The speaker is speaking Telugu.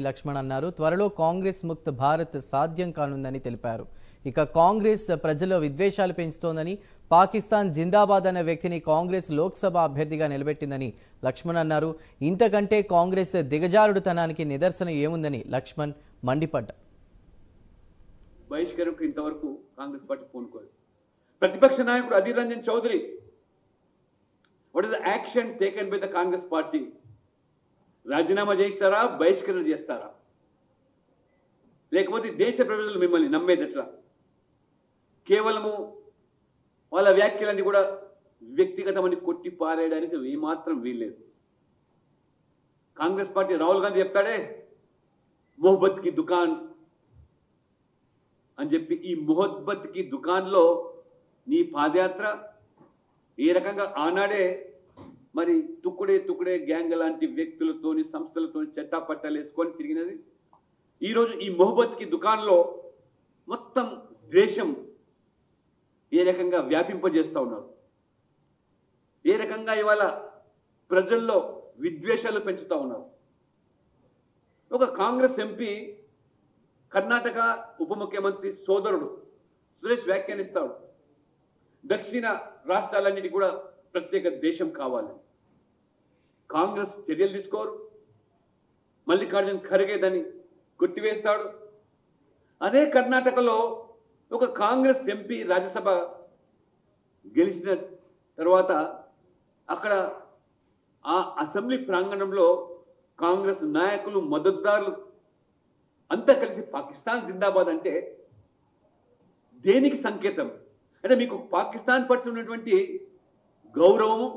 లక్ష్మణ్ అన్నారు. త్వరలో కాంగ్రెస్ ముక్త భారత్ సాధ్యం కానుందని తెలిపారు. ఇక కాంగ్రెస్ ప్రజల విద్వేషాలు పెంచుతోందని, పాకిస్తాన్ జిందాబాద్ అనే వ్యక్తిని కాంగ్రెస్ లోక్సభ అభ్యర్థిగా నిలబెట్టిందని లక్ష్మణ్ అన్నారు. ఇంతకంటే కాంగ్రెస్ దిగజారుడుతనానికి నిదర్శనం ఏముందని లక్ష్మణ్ మండిపడ్డారు. బహిష్కరణకు ఇంతవరకు కాంగ్రెస్ పార్టీ పూనుకోలేదు. ప్రతిపక్ష నాయకుడు Adhir Ranjan Chowdhury, what is the action taken by the Congress party? రాజీనామా చేస్తారా, బహిష్కరణ చేస్తారా? లేకపోతే దేశ ప్రజలు మిమ్మల్ని నమ్మేది ఎట్లా? కేవలము వాళ్ళ వ్యాఖ్యలన్నీ కూడా వ్యక్తిగతమని కొట్టి పారేయడానికి ఏమాత్రం వీల్లేదు. కాంగ్రెస్ పార్టీ రాహుల్ గాంధీ చెప్తాడే మొహబ్బత్ కి దుకాన్ అని చెప్పి, ఈ మొహబ్బత్ కి దుకాన్లో నీ పాదయాత్ర ఏ రకంగా ఆనాడే మరి తుక్కుడే తుక్కుడే గ్యాంగ్ లాంటి వ్యక్తులతోని సంస్థలతోని చట్టాపట్టాలు వేసుకొని తిరిగినది. ఈరోజు ఈ మొహబ్బత్ కి దుకాన్లో మొత్తం ద్వేషం ఏ రకంగా వ్యాపింపజేస్తూ ఉన్నారు, ఏ రకంగా ఇవాళ ప్రజల్లో విద్వేషాలు పెంచుతూ ఉన్నారు. ఒక కాంగ్రెస్ ఎంపీ కర్ణాటక ఉప ముఖ్యమంత్రి సోదరుడు సురేష్ వ్యాఖ్యానిస్తాడు, దక్షిణ రాష్ట్రాలన్నిటి కూడా ప్రత్యేక దేశం కావాలి. కాంగ్రెస్ చర్యలు తీసుకోరు, మల్లికార్జున్ ఖర్గే దాన్ని కొట్టివేస్తాడు. అదే కర్ణాటకలో ఒక కాంగ్రెస్ ఎంపీ రాజ్యసభ గెలిచిన తర్వాత అక్కడ ఆ అసెంబ్లీ ప్రాంగణంలో కాంగ్రెస్ నాయకులు, మద్దతుదారులు అంతా కలిసి పాకిస్తాన్ జిందాబాద్ అంటే దేనికి సంకేతం? అంటే మీకు పాకిస్తాన్ పట్ల ఉన్నటువంటి గౌరవము,